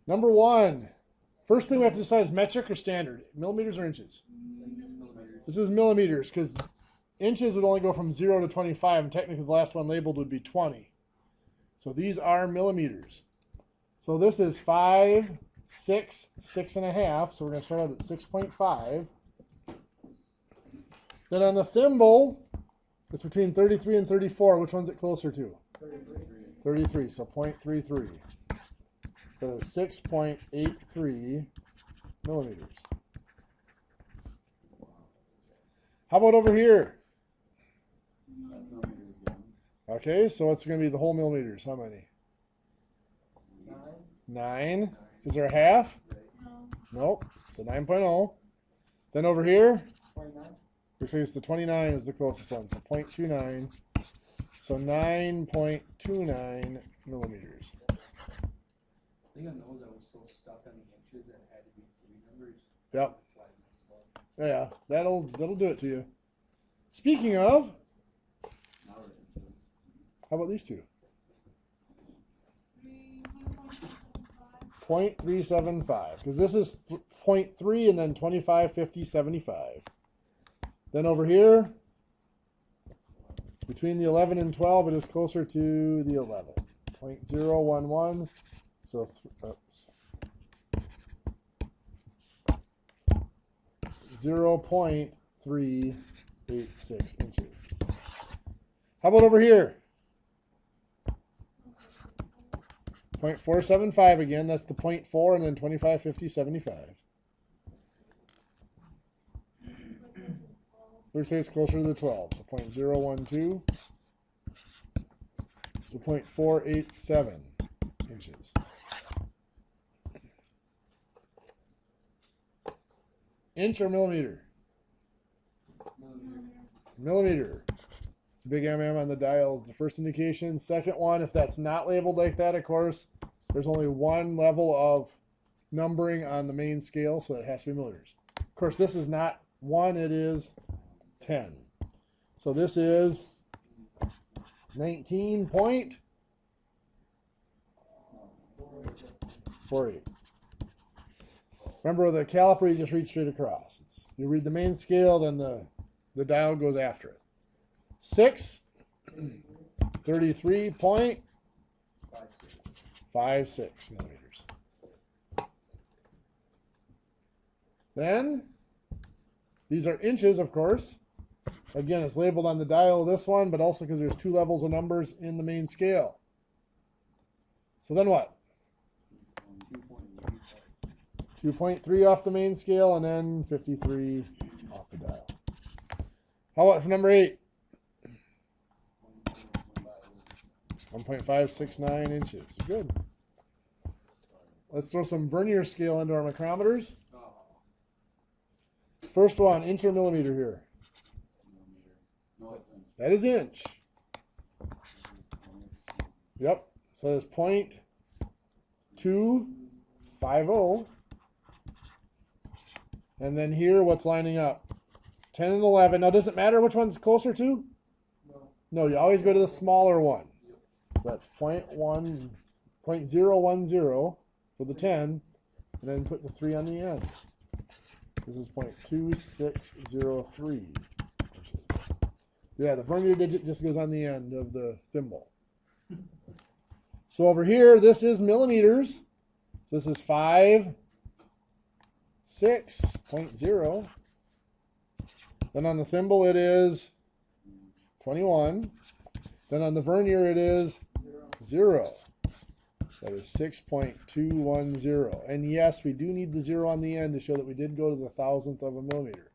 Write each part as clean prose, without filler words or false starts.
Number one. First thing we have to decide is metric or standard. Millimeters or inches? This is millimeters because inches would only go from 0 to 25, and technically the last one labeled would be 20. So these are millimeters. So this is 5, 6, 6.5. So we're going to start out at 6.5. Then on the thimble, it's between 33 and 34. Which one's it closer to? 33. So 0.33. So it's 6.83 millimeters. How about over here? Okay, so it's going to be the whole millimeters. How many? 9. Is there a half? Nope. So 9.0. Then over here, we say it's the 29 is the closest one. So 0.29. So 9.29 millimeters. I think on those I was so stuck on the inches that it had to be 3 numbers. Yep. Yeah, that'll do it to you. Speaking of, how about these two? 0.375, because this is 0.3 and then 25, 50, 75. Then over here, between the 11 and 12, it is closer to the 11. 0.011, so 0.386 inches. How about over here? 0.475 again, that's the 0.4 and then 25, 50, 75. Let's say it's closer to the 12, so 0.012 to 0.487 inches. Inch or millimeter? Millimeter. Big MM on the dial is the first indication. Second one, if that's not labeled like that, of course, there's only one level of numbering on the main scale, so it has to be millimeters. Of course, this is not 1, it is 10. So this is 19.48. Remember, the caliper, you just read straight across. You read the main scale, then the dial goes after it. 33.56 millimeters. Then, these are inches, of course. Again, it's labeled on the dial of this one, but also because there's 2 levels of numbers in the main scale. So then what? 2.3 off the main scale, and then 53 off the dial. How about for number 8? 1.569 inches. Good. Let's throw some vernier scale into our micrometers. First one, inch or millimeter here? That is inch. Yep. So it's 0.250. And then here, what's lining up? 10 and 11. Now, does it matter which one's closer to? No, you always go to the smaller one. So that's 0.10 for the 10, and then put the 3 on the end. This is 0.2603 inches. Yeah, the vernier digit just goes on the end of the thimble. So over here, this is millimeters. So this is 5.6.0. Then on the thimble, it is 21. Then on the vernier, it is 0. So that is 6.210. And yes, we do need the 0 on the end to show that we did go to the 1,000th of a millimeter.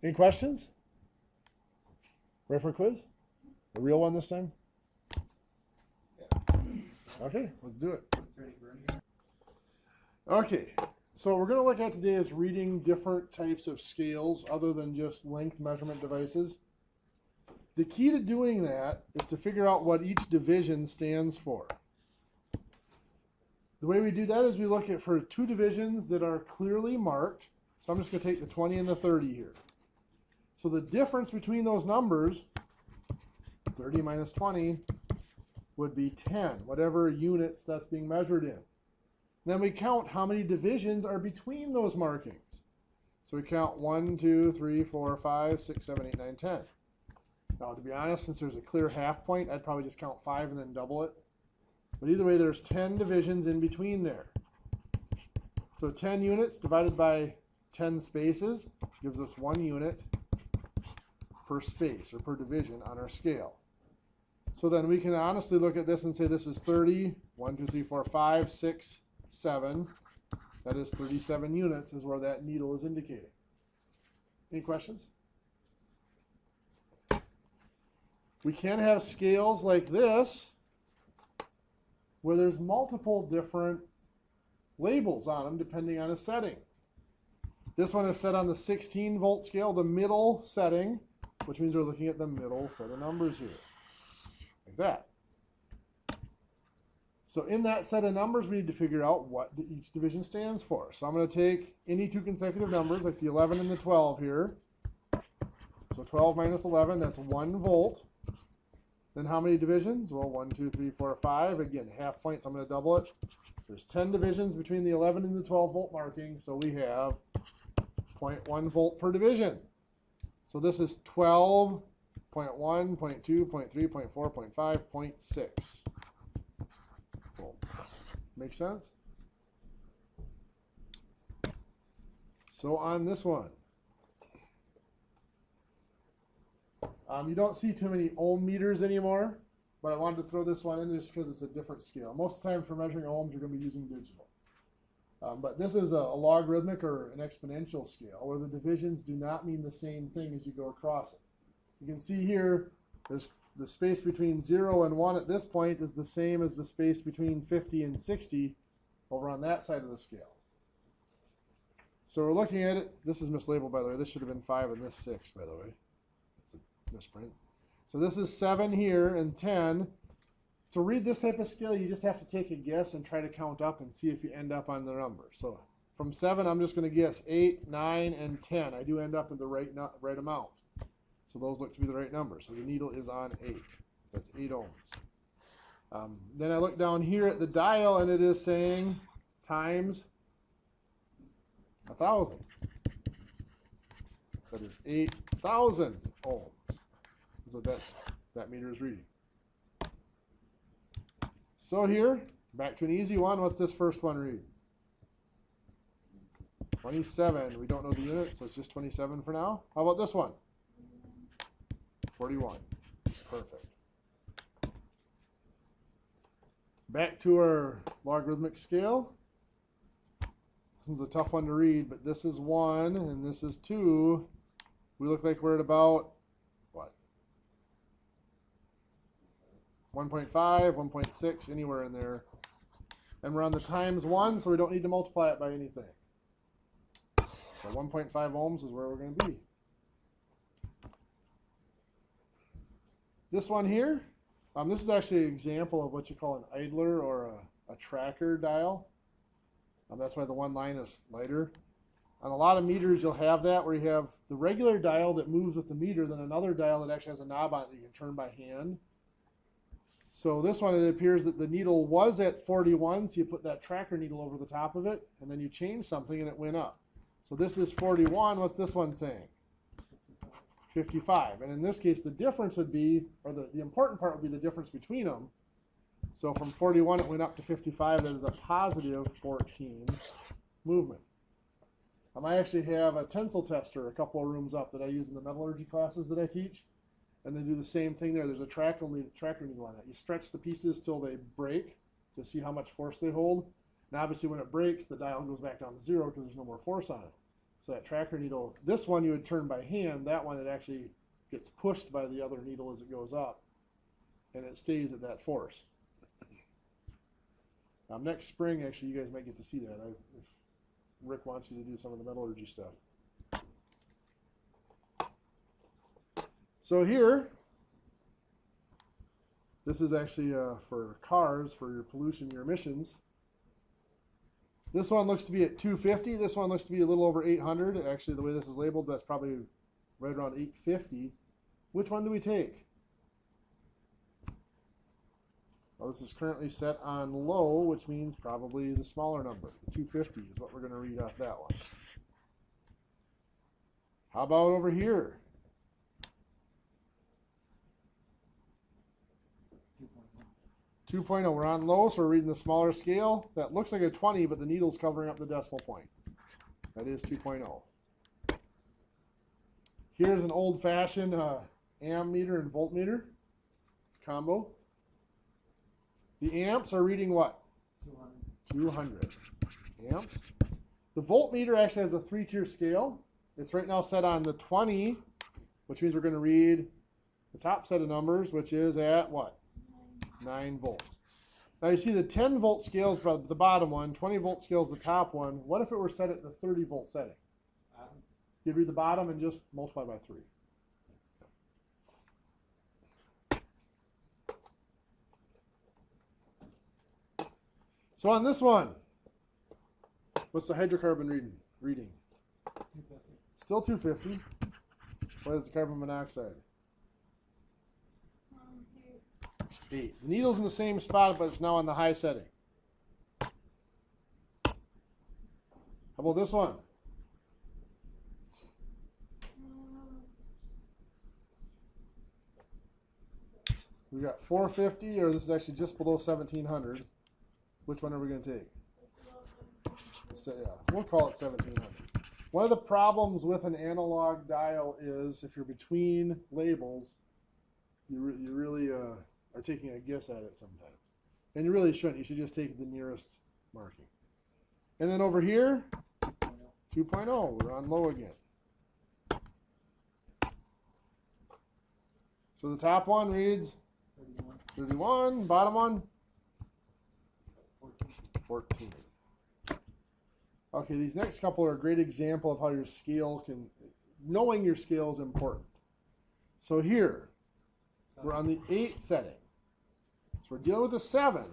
Any questions? Ready for a quiz? A real one this time? Okay, let's do it. Okay, so what we're going to look at today is reading different types of scales other than just length measurement devices. The key to doing that is to figure out what each division stands for. The way we do that is we look at for 2 divisions that are clearly marked. So I'm just going to take the 20 and the 30 here. So the difference between those numbers, 30 minus 20, would be 10, whatever units that's being measured in. Then we count how many divisions are between those markings. So we count 1, 2, 3, 4, 5, 6, 7, 8, 9, 10. Now, to be honest, since there's a clear half point, I'd probably just count 5 and then double it. But either way, there's 10 divisions in between there. So 10 units divided by 10 spaces gives us 1 unit per space or per division on our scale. So then we can honestly look at this and say this is 30, 1, 2, 3, 4, 5, 6, 7. That is 37 units is where that needle is indicating. Any questions? We can have scales like this where there's multiple different labels on them depending on a setting. This one is set on the 16 volt scale, the middle setting, which means we're looking at the middle set of numbers here, like that. So in that set of numbers, we need to figure out what each division stands for. So I'm going to take any two consecutive numbers, like the 11 and the 12 here. So 12 minus 11, that's 1 volt. Then how many divisions? Well, 1, 2, 3, 4, 5. Again, half point, so I'm going to double it. There's 10 divisions between the 11 and the 12 volt marking, so we have 0.1 volt per division. So this is 12, 0.1, 0.2, 0.3, 0.4, 0.5, 0.6. Make sense? So on this one, you don't see too many ohm meters anymore, but I wanted to throw this one in just because it's a different scale. Most of the time for measuring ohms, you're going to be using digital. But this is a logarithmic or an exponential scale where the divisions do not mean the same thing as you go across it. You can see here, there's the space between 0 and 1 at this point is the same as the space between 50 and 60 over on that side of the scale. So we're looking at it. This is mislabeled, by the way. This should have been 5 and this 6, by the way. It's a misprint. So this is 7 here and 10. To read this type of scale, you just have to take a guess and try to count up and see if you end up on the number. So from 7, I'm just going to guess 8, 9, and 10. I do end up in the right amount. So those look to be the right numbers. So the needle is on 8. So that's 8 ohms. Then I look down here at the dial, and it is saying times 1,000. So that is 8,000 ohms. So that meter is reading. So here, back to an easy one. What's this first one read? 27. We don't know the unit, so it's just 27 for now. How about this one? 41. Perfect. Back to our logarithmic scale. This is a tough one to read, but this is 1 and this is 2. We look like we're at about, what? 1.5, 1.6, anywhere in there. And we're on the times 1, so we don't need to multiply it by anything. So 1.5 ohms is where we're going to be. This one here, this is actually an example of what you call an idler or a tracker dial. That's why the one line is lighter. On a lot of meters, you'll have that where you have the regular dial that moves with the meter, then another dial that actually has a knob on it that you can turn by hand. So this one, it appears that the needle was at 41, so you put that tracker needle over the top of it, and then you change something and it went up. So this is 41. What's this one saying? 55. And in this case, the difference would be, or the important part would be the difference between them. So from 41, it went up to 55. That is a positive 14 movement. I actually have a tensile tester a couple of rooms up that I use in the metallurgy classes that I teach. And they do the same thing there. There's a tracker needle on that. You stretch the pieces till they break to see how much force they hold. And obviously when it breaks, the dial goes back down to 0 because there's no more force on it. So that tracker needle, this one you would turn by hand. That one, it actually gets pushed by the other needle as it goes up. And it stays at that force. Next spring, actually, you guys might get to see that if Rick wants you to do some of the metallurgy stuff. So here, this is actually for cars, for your pollution, your emissions. This one looks to be at 250. This one looks to be a little over 800. Actually, the way this is labeled, that's probably right around 850. Which one do we take? Well, this is currently set on low, which means probably the smaller number. The 250 is what we're going to read off that one. How about over here? 2.0. We're on low, so we're reading the smaller scale. That looks like a 20, but the needle's covering up the decimal point. That is 2.0. Here's an old-fashioned ammeter and voltmeter combo. The amps are reading what? 200 amps. The voltmeter actually has a 3-tier scale. It's right now set on the 20, which means we're going to read the top set of numbers, which is at what? 9 volts. Now you see the 10-volt scale is the bottom one, 20-volt scale is the top one. What if it were set at the 30-volt setting? You'd read the bottom and just multiply by 3. So on this one, what's the hydrocarbon reading? Still 250. What is the carbon monoxide? 8. The needle's in the same spot, but it's now on the high setting. How about this one? We got 450, or this is actually just below 1700. Which one are we going to take? So, yeah, we'll call it 1700. One of the problems with an analog dial is if you're between labels, you really are taking a guess at it sometimes. And you really shouldn't. You should just take the nearest marking. And then over here, 2.0. We're on low again. So the top one reads 31. Bottom one? 14. Okay, these next couple are a great example of how your scale knowing your scale is important. So here, we're on the 8 setting. So we're dealing with a 7.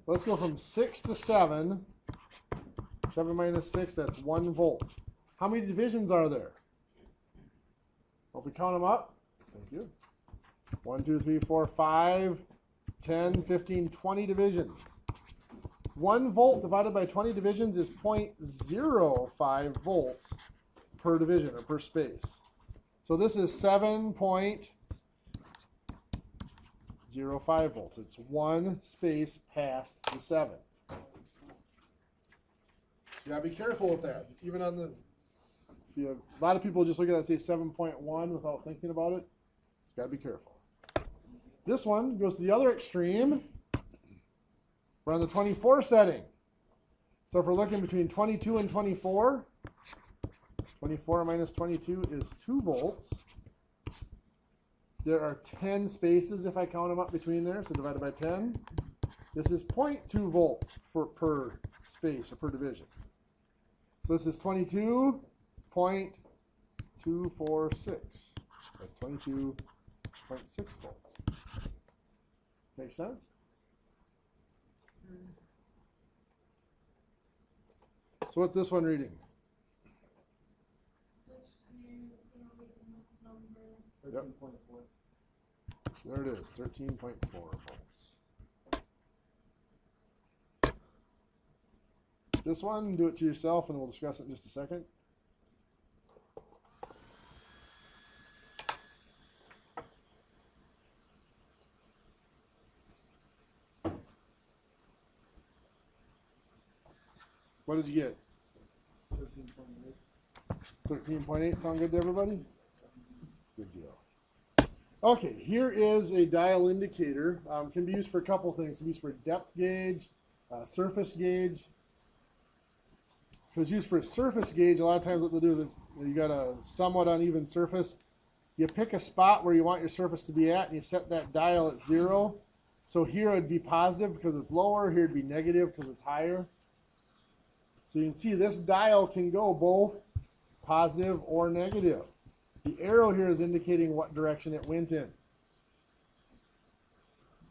Let's go from 6 to 7. 7 minus 6, that's 1 volt. How many divisions are there? Well, if we count them up, thank you. 1, 2, 3, 4, 5, 10, 15, 20 divisions. 1 volt divided by 20 divisions is 0.05 volts per division or per space. So this is 7.05 volts. It's 1 space past the 7. So you gotta be careful with that. Even on the, a lot of people just look at that and say 7.1 without thinking about it. You gotta be careful. This one goes to the other extreme. We're on the 24 setting. So if we're looking between 22 and 24, 24 minus 22 is 2 volts. There are 10 spaces if I count them up between there, so divided by 10. This is 0.2 volts per space or per division. So this is 22.246. That's 22.6 volts. Make sense? So what's this one reading? Yep. There it is, 13.4 volts. This one, do it to yourself and we'll discuss it in just a second. What did you get? 13.8 sound good to everybody? Good deal. Okay, here is a dial indicator. Can be used for a couple things. It can be used for depth gauge, surface gauge. If it's used for a surface gauge, a lot of times what they'll do is you got a somewhat uneven surface. You pick a spot where you want your surface to be at and you set that dial at 0. So here it would be positive because it's lower. Here it would be negative because it's higher. So you can see this dial can go both positive or negative. The arrow here is indicating what direction it went in.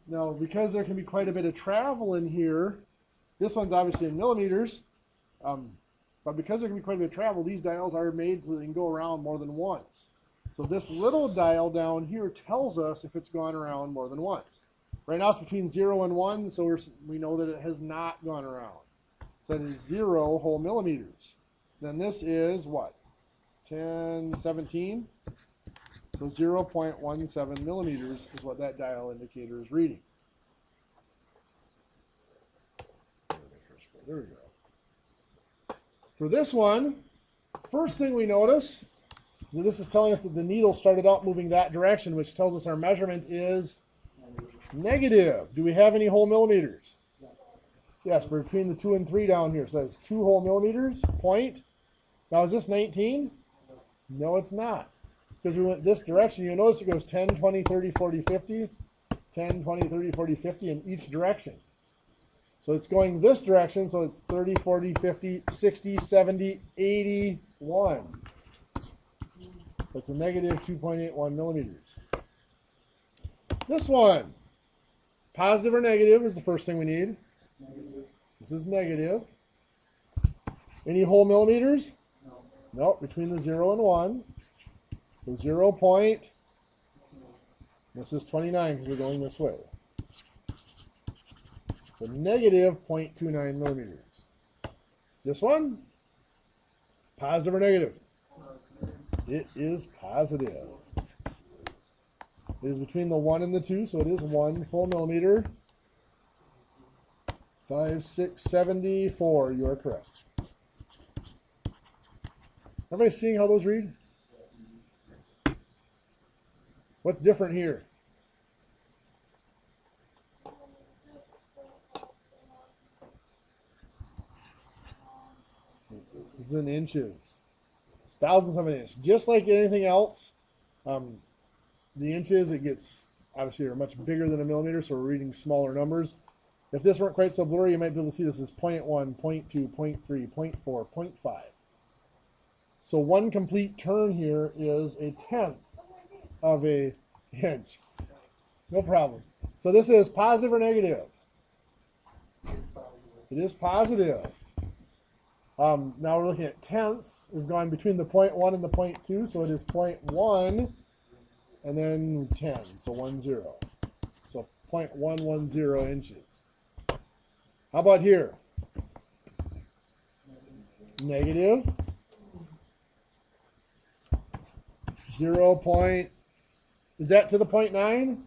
Now, because there can be quite a bit of travel in here, this one's obviously in millimeters, but because there can be quite a bit of travel, these dials are made so they can go around more than once. So this little dial down here tells us if it's gone around more than once. Right now it's between 0 and 1, so we know that it has not gone around. So that is 0 whole millimeters. Then this is what? 10, 17? So 0.17 millimeters is what that dial indicator is reading. There we go. For this one, first thing we notice is that this is telling us that the needle started out moving that direction, which tells us our measurement is negative. Do we have any whole millimeters? Yes, between the 2 and 3 down here. So that's 2 whole millimeters, point. Now is this 19? No, it's not. Because we went this direction. You'll notice it goes 10, 20, 30, 40, 50. 10, 20, 30, 40, 50 in each direction. So it's going this direction, so it's 30, 40, 50, 60, 70, 81. That's a negative 2.81 millimeters. This one, positive or negative is the first thing we need. Negative. This is negative. Any whole millimeters? No. Nope, between the 0 and 1. So 0 point, this is 29 because we're going this way. So negative 0.29 millimeters. This one, positive or negative? It is positive. It is between the 1 and the 2, so it is 1 full millimeter. 5, 6, 74, you are correct. Everybody seeing how those read? What's different here? This is in inches. It's thousandths of an inch. Just like anything else, the inches, it gets, obviously, are much bigger than a millimeter, so we're reading smaller numbers. If this weren't quite so blurry, you might be able to see this as 0.1, 0.2, 0.3, 0.4, 0.5. So one complete turn here is a tenth of an inch. No problem. So this is positive or negative? It is positive. Now we're looking at tenths. We've gone between the 0.1 and the 0.2, so it is 0.1 and then 10, so 10. So 0.110 inches. How about here? Negative. 0 point, is that to the 0.9?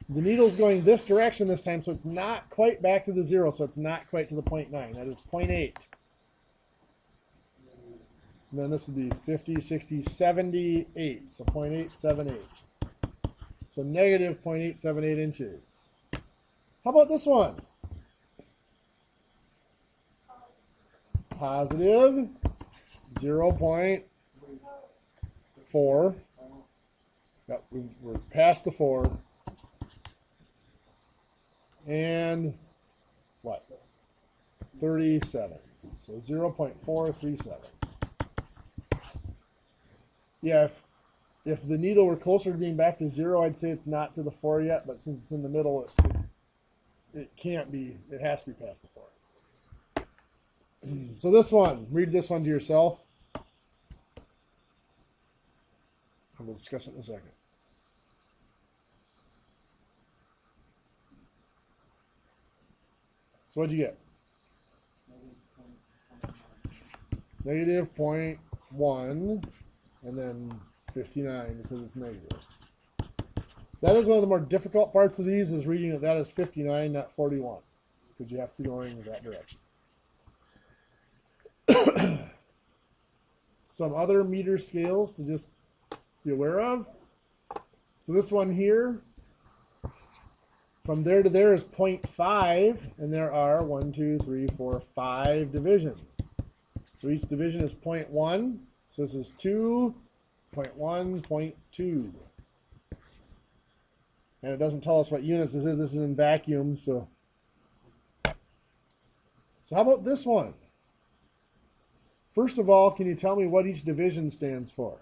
The needle's going this direction this time, so it's not quite back to the 0, so it's not quite to the 0.9. That is 0.8. And then this would be 50, 60, 78, so 0.878. So negative 0.878 inches. How about this one? Positive 0.4. Yep, we're past the 4. And what? 37. So 0.437. Yeah, if the needle were closer to being back to 0, I'd say it's not to the 4 yet, but since it's in the middle, it can't be. It has to be past the 4. So this one, read this one to yourself. And we'll discuss it in a second. So what'd you get? Negative 0.1 and then 59 because it's negative. That is one of the more difficult parts of these, is reading that as 59, not 41, because you have to be going in that direction. Some other meter scales to just be aware of. So this one here, from there to there is 0.5, and there are 1, 2, 3, 4, 5 divisions. So each division is 0.1. So this is 2, 0.1, 0.2. And it doesn't tell us what units this is. This is in vacuum. So how about this one? First of all, can you tell me what each division stands for?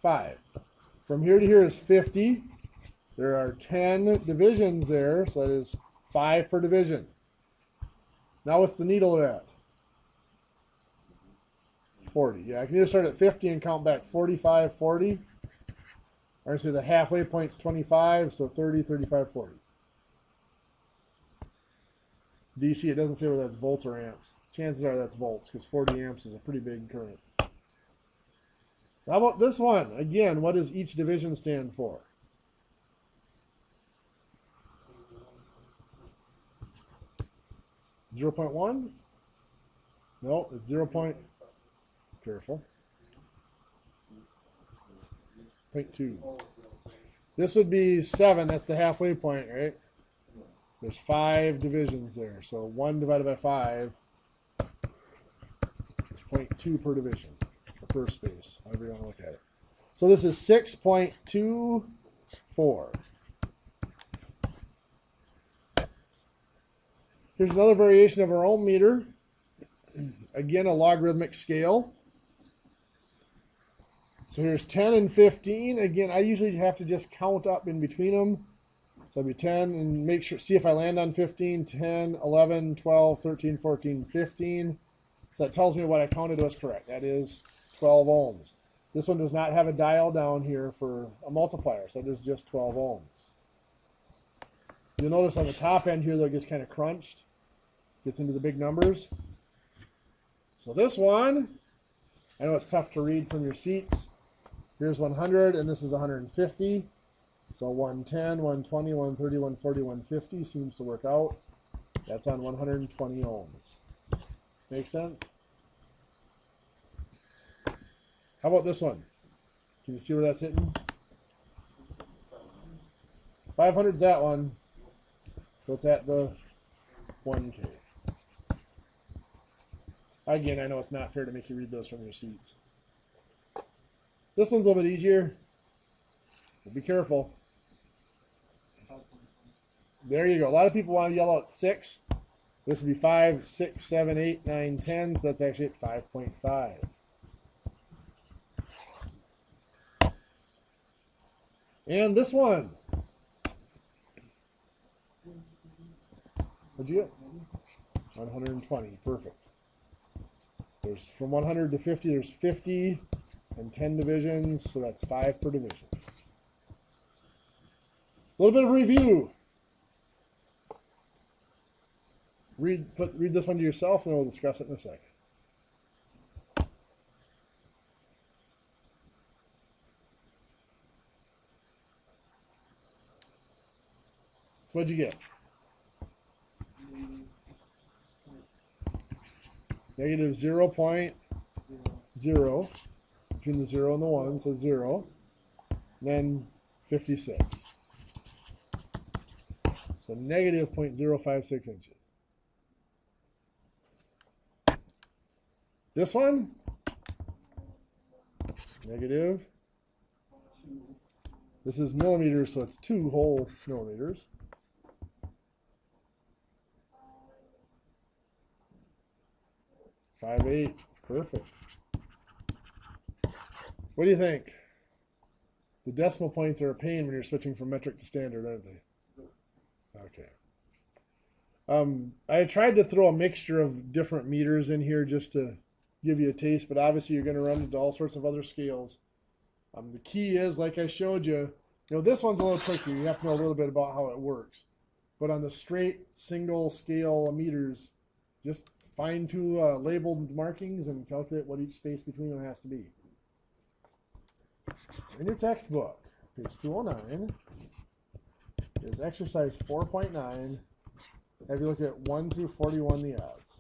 5. From here to here is 50. There are 10 divisions there, so that is 5 per division. Now what's the needle at? 40. Yeah, I can either start at 50 and count back 45, 40. Or so the halfway point's 25, so 30, 35, 40. DC, it doesn't say whether that's volts or amps. Chances are that's volts, because 40 amps is a pretty big current. So how about this one? Again, what does each division stand for? 0.1? No, it's 0. Careful. 0.2. This would be 7. That's the halfway point, right? There's 5 divisions there. So 1 divided by 5 is 0.2 per division, or per space, however you want to look at it. So this is 6.24. Here's another variation of our ohm meter. Again, a logarithmic scale. So here's 10 and 15. Again, I usually have to just count up in between them. So it'll be 10 and make sure, see if I land on 15, 10, 11, 12, 13, 14, 15. So that tells me what I counted was correct. That is 12 ohms. This one does not have a dial down here for a multiplier, so it is just 12 ohms. You'll notice on the top end here that it gets kind of crunched. Gets into the big numbers. So this one, I know it's tough to read from your seats. Here's 100, and this is 150. So 110, 120, 130, 140, 150 seems to work out. That's on 120 ohms. Make sense? How about this one? Can you see where that's hitting? 500's that one. So it's at the 1K. Again, I know it's not fair to make you read those from your seats. This one's a little bit easier. But be careful. There you go. A lot of people want to yell out 6. This would be 5, 6, 7, 8, 9, 10. So that's actually at 5.5. And this one. What'd you get? 120. Perfect. There's from 100 to 50, there's 50 and 10 divisions, so that's 5 per division. A little bit of review. Read this one to yourself, and we'll discuss it in a second. So what'd you get? Negative 0.0 between the 0 and the 1, so 0. And then 56. So negative 0.056 inches. This one, negative. This is millimeters, so it's 2 whole millimeters. .58, perfect. What do you think? The decimal points are a pain when you're switching from metric to standard, aren't they? Okay. I tried to throw a mixture of different meters in here just to give you a taste, but obviously you're going to run into all sorts of other scales. The key is, like I showed you, this one's a little tricky. You have to know a little bit about how it works. But on the straight single scale meters, just find 2 labeled markings and calculate what each space between them has to be. So in your textbook, page 209, is exercise 4.9. Have you look at 1 through 41 the odds.